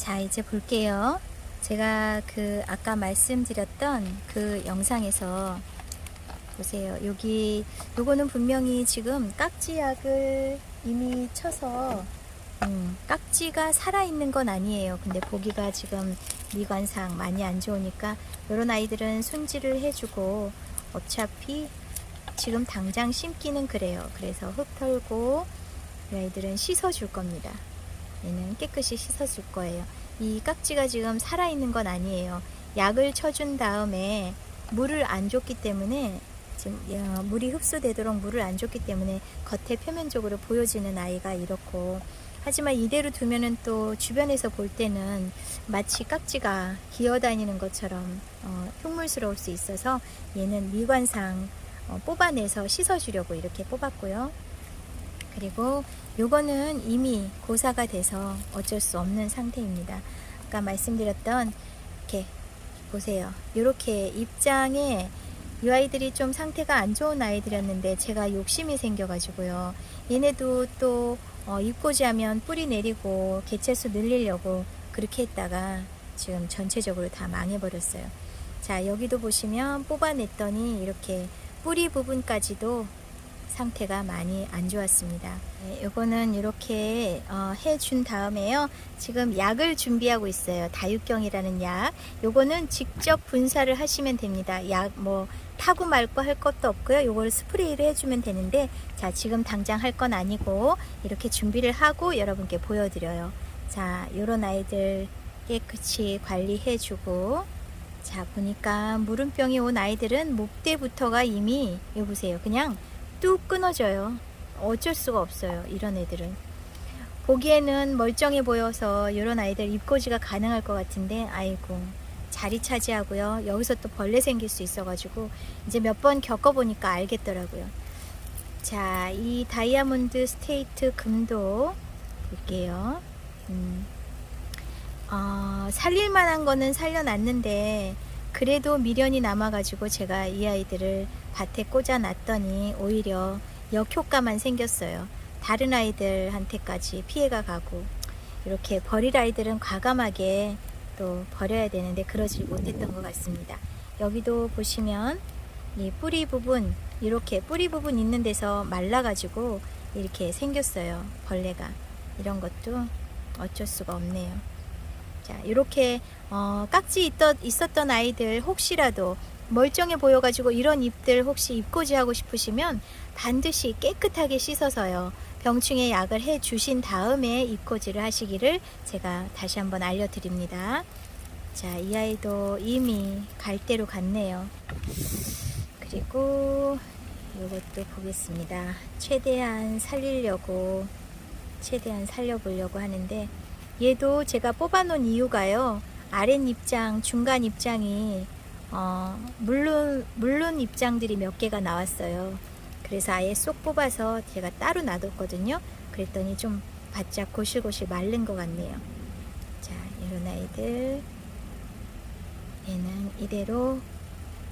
자, 이제 볼게요. 제가 아까 말씀드렸던 그 영상에서 보세요. 요거는 분명히 지금 깍지약을 이미 쳐서 깍지가 살아있는 건 아니에요. 근데 보기가 지금 미관상 많이 안 좋으니까 이런 아이들은 손질을 해주고, 어차피 지금 당장 심기는 그래요. 그래서 흙 털고 이 아이들은 씻어줄 겁니다. 얘는 깨끗이 씻어줄 거예요. 이 깍지가 지금 살아있는 건 아니에요. 약을 쳐준 다음에 물을 안 줬기 때문에, 지금 물이 흡수되도록 물을 안 줬기 때문에 겉에 표면적으로 보여지는 아이가 이렇고, 하지만 이대로 두면은 또 주변에서 볼 때는 마치 깍지가 기어다니는 것처럼 흉물스러울 수 있어서 얘는 미관상 뽑아내서 씻어주려고 이렇게 뽑았고요. 그리고 요거는 이미 고사가 돼서 어쩔 수 없는 상태입니다. 아까 말씀드렸던, 이렇게 보세요. 이렇게 입장에 이 아이들이 좀 상태가 안 좋은 아이들이었는데 제가 욕심이 생겨가지고요. 얘네도 또 입고지 하면 뿌리 내리고 개체수 늘리려고 그렇게 했다가 지금 전체적으로 다 망해버렸어요. 자, 여기도 보시면 뽑아냈더니 이렇게 뿌리 부분까지도 상태가 많이 안 좋았습니다. 네, 요거는 이렇게 해준 다음에요. 지금 약을 준비하고 있어요. 다육경이라는 약. 요거는 직접 분사를 하시면 됩니다. 약 타고 말고 할 것도 없고요. 요거를 스프레이를 해주면 되는데, 자, 지금 당장 할 건 아니고 이렇게 준비를 하고 여러분께 보여드려요. 자, 요런 아이들 깨끗이 관리해주고, 자, 보니까 물음병이 온 아이들은 목대부터가 이미, 여기 보세요. 그냥 뚝 끊어져요. 어쩔 수가 없어요. 이런 애들은 보기에는 멀쩡해 보여서 이런 아이들 입고지가 가능할 것 같은데, 아이고, 자리 차지하고요. 여기서 또 벌레 생길 수 있어가지고 이제 몇 번 겪어보니까 알겠더라고요. 자, 이 다이아몬드 스테이트 금도 볼게요. 살릴 만한 거는 살려놨는데 그래도 미련이 남아가지고 제가 이 아이들을 밭에 꽂아 놨더니 오히려 역효과만 생겼어요. 다른 아이들한테까지 피해가 가고, 이렇게 버릴 아이들은 과감하게 또 버려야 되는데 그러지 못했던 것 같습니다. 여기도 보시면 이 뿌리 부분, 이렇게 뿌리 부분 있는 데서 말라가지고 이렇게 생겼어요. 벌레가. 이런 것도 어쩔 수가 없네요. 자, 이렇게 깍지 있었던 아이들 혹시라도 멀쩡해 보여가지고 이런 잎들 혹시 입고지 하고 싶으시면 반드시 깨끗하게 씻어서요, 병충해 약을 해 주신 다음에 입고지를 하시기를 제가 다시 한번 알려드립니다. 자, 이 아이도 이미 갈 대로 갔네요. 그리고 이것도 보겠습니다. 최대한 살려보려고 하는데, 얘도 제가 뽑아놓은 이유가요, 아랫입장, 중간 입장이 물론 입장들이 몇 개가 나왔어요. 그래서 아예 쏙 뽑아서 제가 따로 놔뒀거든요. 그랬더니 좀 바짝 고실고실 마른 것 같네요. 자, 이런 아이들, 얘는 이대로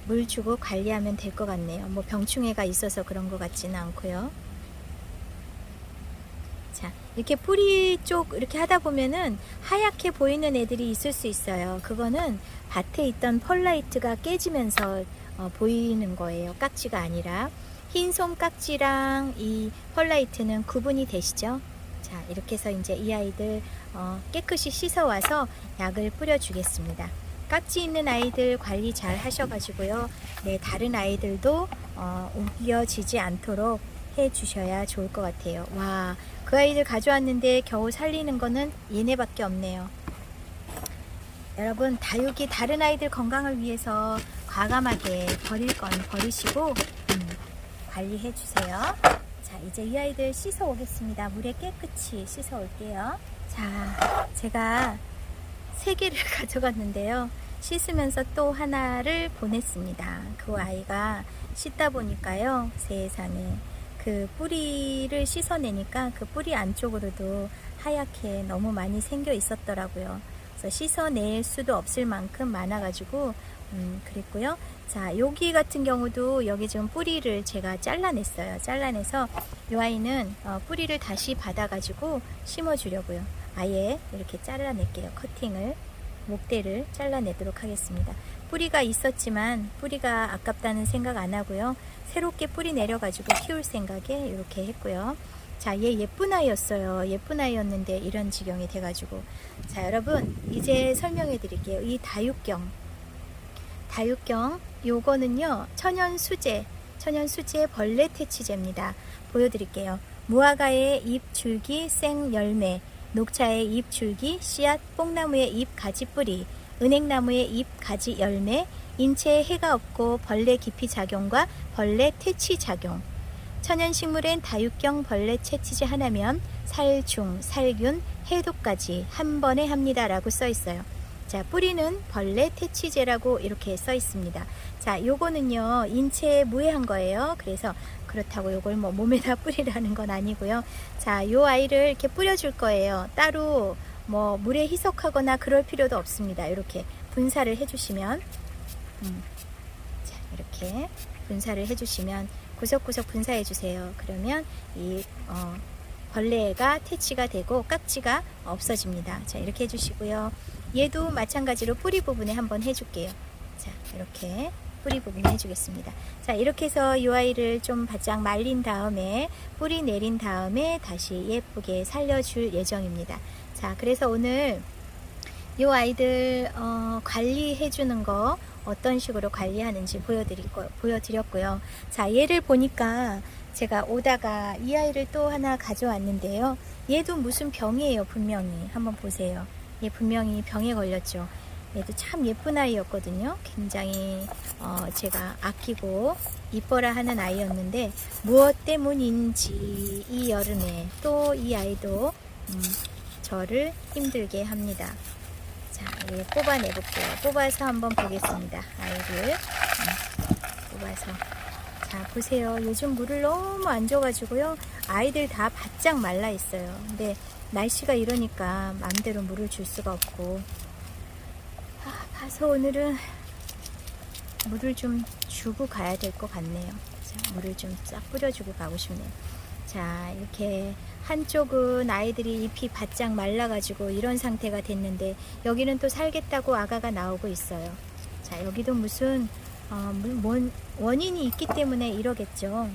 물 주고 관리하면 될 것 같네요. 병충해가 있어서 그런 것 같지는 않고요. 자, 이렇게 뿌리 쪽 이렇게 하다 보면은 하얗게 보이는 애들이 있을 수 있어요. 그거는 밭에 있던 펄라이트가 깨지면서 보이는 거예요. 깍지가 아니라. 흰솜 깍지랑 이 펄라이트는 구분이 되시죠? 자, 이렇게 해서 이제 이 아이들 깨끗이 씻어 와서 약을 뿌려 주겠습니다. 깍지 있는 아이들 관리 잘 하셔가지고요, 네, 다른 아이들도 옮겨지지 않도록 해 주셔야 좋을 것 같아요. 와, 그 아이들 가져왔는데 겨우 살리는 거는 얘네밖에 없네요. 여러분, 다육이 다른 아이들 건강을 위해서 과감하게 버릴 건 버리시고 관리해 주세요. 자, 이제 이 아이들 씻어 오겠습니다. 물에 깨끗이 씻어 올게요. 자, 제가 3개를 가져갔는데요, 씻으면서 또 하나를 보냈습니다. 그 아이가 씻다 보니까요, 세상에, 그 뿌리를 씻어내니까 그 뿌리 안쪽으로도 하얗게 너무 많이 생겨 있었더라고요. 그래서 씻어낼 수도 없을 만큼 많아가지고 그랬고요. 자, 여기 같은 경우도 여기 지금 뿌리를 제가 잘라냈어요. 잘라내서 이 아이는 뿌리를 다시 받아가지고 심어주려고요. 아예 이렇게 잘라낼게요. 커팅을, 목대를 잘라내도록 하겠습니다. 뿌리가 있었지만 뿌리가 아깝다는 생각 안 하고요. 새롭게 뿌리 내려가지고 키울 생각에 이렇게 했고요. 자, 얘 예쁜 아이였어요. 예쁜 아이였는데 이런 지경이 돼가지고. 자, 여러분 이제 설명해 드릴게요. 이 다육경 요거는요 천연수제 벌레 퇴치제입니다. 보여드릴게요. 무화과의 잎, 줄기, 생 열매, 녹차의 잎, 줄기, 씨앗, 뽕나무의 잎, 가지, 뿌리, 은행나무의 잎, 가지, 열매, 인체에 해가 없고 벌레 기피 작용과 벌레 퇴치 작용. 천연식물엔 다육경 벌레 퇴치제 하나면 살충, 살균, 해독까지 한 번에 합니다 라고 써 있어요. 자, 뿌리는 벌레 퇴치제라고 이렇게 써 있습니다. 자, 요거는요 인체에 무해한 거예요. 그래서 그렇다고 요걸 뭐 몸에다 뿌리라는 건 아니고요. 자, 요 아이를 이렇게 뿌려줄 거예요. 따로 뭐 물에 희석하거나 그럴 필요도 없습니다. 이렇게 분사를 해주시면 자, 이렇게 분사를 해주시면 구석구석 분사해 주세요. 그러면 이 벌레가 퇴치가 되고 깍지가 없어집니다. 자, 이렇게 해주시고요. 얘도 마찬가지로 뿌리 부분에 한번 해줄게요. 자, 이렇게 뿌리 부분에 해주겠습니다. 자, 이렇게 해서 이 아이를 좀 바짝 말린 다음에 뿌리 내린 다음에 다시 예쁘게 살려줄 예정입니다. 자, 그래서 오늘 이 아이들 관리해주는 거 어떤 식으로 관리하는지 보여드렸고요. 자, 얘를 보니까 제가 오다가 이 아이를 또 하나 가져왔는데요. 얘도 무슨 병이에요. 분명히 한번 보세요. 얘 분명히 병에 걸렸죠. 얘도 참 예쁜 아이였거든요. 굉장히 제가 아끼고 이뻐라 하는 아이였는데 무엇 때문인지 이 여름에 또 이 아이도 저를 힘들게 합니다. 자, 얘 뽑아내볼게요. 뽑아서 한번 보겠습니다. 아이를 뽑아서. 자, 보세요. 요즘 물을 너무 안 줘가지고요. 아이들 다 바짝 말라 있어요. 근데 날씨가 이러니까 마음대로 물을 줄 수가 없고. 가서 오늘은 물을 좀 주고 가야 될 것 같네요. 자, 물을 좀 싹 뿌려주고 가고 싶네요. 자, 이렇게 한쪽은 아이들이 잎이 바짝 말라가지고 이런 상태가 됐는데 여기는 또 살겠다고 아가가 나오고 있어요. 자, 여기도 무슨 원인이 있기 때문에 이러겠죠.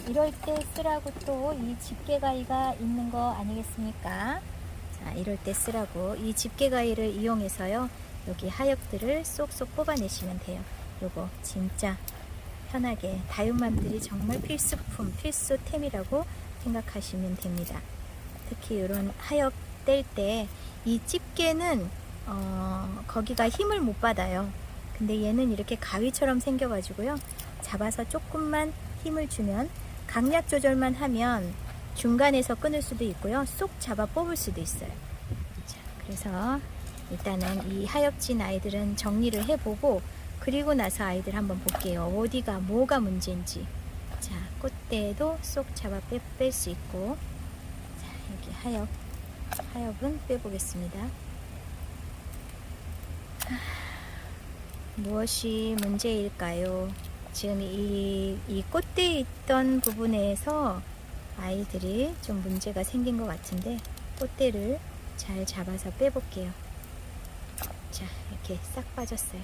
이럴 때 쓰라고 또 이 집게가위가 있는 거 아니겠습니까? 자, 이럴 때 쓰라고 이 집게가위를 이용해서요. 여기 하엽들을 쏙쏙 뽑아내시면 돼요. 요거 진짜 편하게 다육맘들이 정말 필수품, 필수템이라고 생각하시면 됩니다. 특히 이런 하엽 뗄 때 이 집게는 거기가 힘을 못 받아요. 근데 얘는 이렇게 가위처럼 생겨가지고요. 잡아서 조금만 힘을 주면 강약 조절만 하면 중간에서 끊을 수도 있고요. 쏙 잡아 뽑을 수도 있어요. 자, 그래서 일단은 이 하엽진 아이들은 정리를 해보고 그리고 나서 아이들 한번 볼게요. 어디가 뭐가 문제인지. 자, 꽃대도 쏙 잡아 뺄 수 있고. 자, 여기 하엽은 빼보겠습니다. 무엇이 문제일까요? 지금 이 꽃대에 있던 부분에서 아이들이 좀 문제가 생긴 것 같은데 꽃대를 잘 잡아서 빼볼게요. 자, 이렇게 싹 빠졌어요.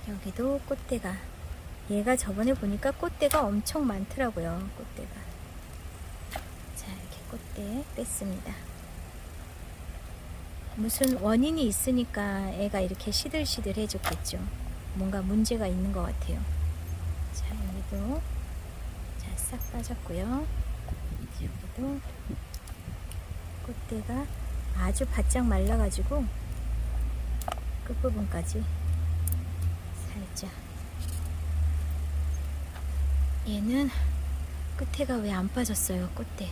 여기도 꽃대가, 얘가 저번에 보니까 꽃대가 엄청 많더라고요. 꽃대가. 자, 이렇게 꽃대 뺐습니다. 무슨 원인이 있으니까 애가 이렇게 시들시들 해줬겠죠. 뭔가 문제가 있는 것 같아요. 자, 여기도 자, 싹 빠졌고요. 여기도 꽃대가 아주 바짝 말라가지고 끝부분까지 살짝. 얘는 끝에가 왜 안 빠졌어요? 꽃대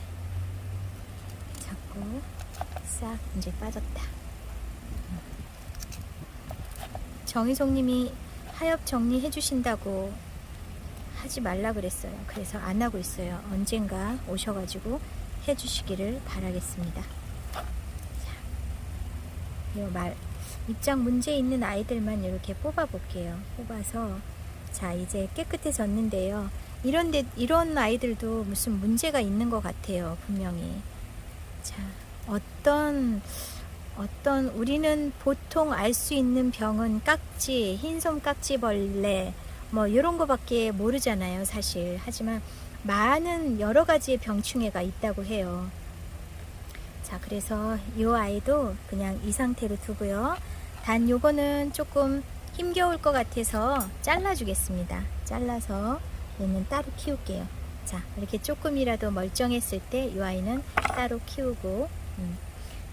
자꾸 싹 이제 빠졌다. 정희송님이 하엽 정리해 주신다고 하지 말라 그랬어요. 그래서 안 하고 있어요. 언젠가 오셔가지고 해주시기를 바라겠습니다. 자, 입장 문제 있는 아이들만 이렇게 뽑아 볼게요. 뽑아서 자, 이제 깨끗해졌는데요. 이런 아이들도 무슨 문제가 있는 것 같아요, 분명히. 자, 우리는 보통 알 수 있는 병은 깍지, 흰솜 깍지벌레, 뭐 이런 거밖에 모르잖아요, 사실. 하지만 많은 여러 가지의 병충해가 있다고 해요. 자, 그래서 이 아이도 그냥 이 상태로 두고요. 단 요거는 조금 힘겨울 것 같아서 잘라 주겠습니다. 잘라서 얘는 따로 키울게요. 자, 이렇게 조금이라도 멀쩡했을 때 이 아이는 따로 키우고,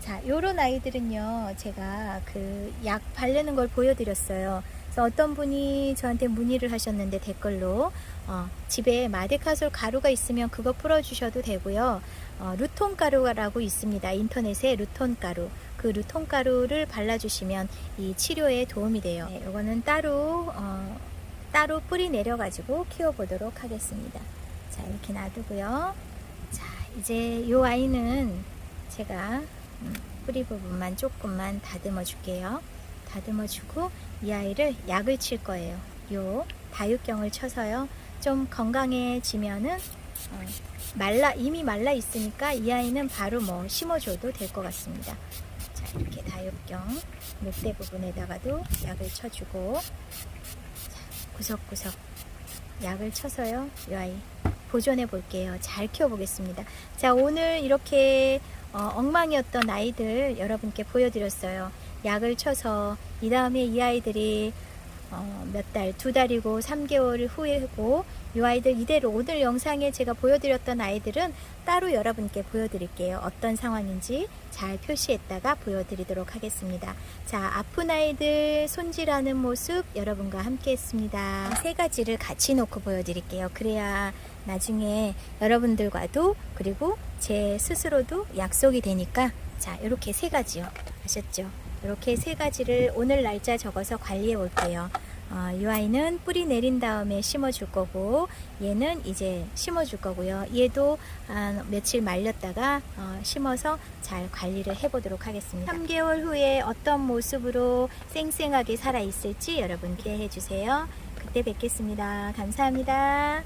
자, 요런 아이들은요, 제가 그 약 바르는 걸 보여드렸어요. 그래서 어떤 분이 저한테 문의를 하셨는데 댓글로 집에 마데카솔 가루가 있으면 그거 풀어주셔도 되고요. 루톤 가루라고 있습니다. 인터넷에 루톤 가루. 그 루톤 가루를 발라주시면 이 치료에 도움이 돼요. 네, 이거는 따로 뿌리 내려가지고 키워보도록 하겠습니다. 자, 이렇게 놔두고요. 자, 이제 이 아이는 제가 뿌리 부분만 조금만 다듬어 줄게요. 다듬어 주고 이 아이를 약을 칠 거예요. 요 다육경을 쳐서요. 좀 건강해지면은 이미 말라 있으니까 이 아이는 바로 뭐 심어줘도 될 것 같습니다. 자, 이렇게 다육경 목대 부분에다가도 약을 쳐주고, 자, 구석구석 약을 쳐서요. 이 아이 보존해 볼게요. 잘 키워보겠습니다. 자, 오늘 이렇게 엉망이었던 아이들 여러분께 보여드렸어요. 약을 쳐서 이 다음에 이 아이들이 몇 달, 2달이고 3개월 후에고 이 아이들 이대로 오늘 영상에 제가 보여드렸던 아이들은 따로 여러분께 보여드릴게요. 어떤 상황인지 잘 표시했다가 보여드리도록 하겠습니다. 자, 아픈 아이들 손질하는 모습 여러분과 함께 했습니다. 세 가지를 같이 놓고 보여드릴게요. 그래야 나중에 여러분들과도 그리고 제 스스로도 약속이 되니까, 자, 이렇게 세 가지요. 아셨죠? 이렇게 세 가지를 오늘 날짜 적어서 관리해 볼게요. 이 아이는 뿌리 내린 다음에 심어 줄 거고, 얘는 이제 심어 줄 거고요. 얘도 한 며칠 말렸다가 심어서 잘 관리를 해 보도록 하겠습니다. 3개월 후에 어떤 모습으로 쌩쌩하게 살아 있을지 여러분 기대해 주세요. 그때 뵙겠습니다. 감사합니다.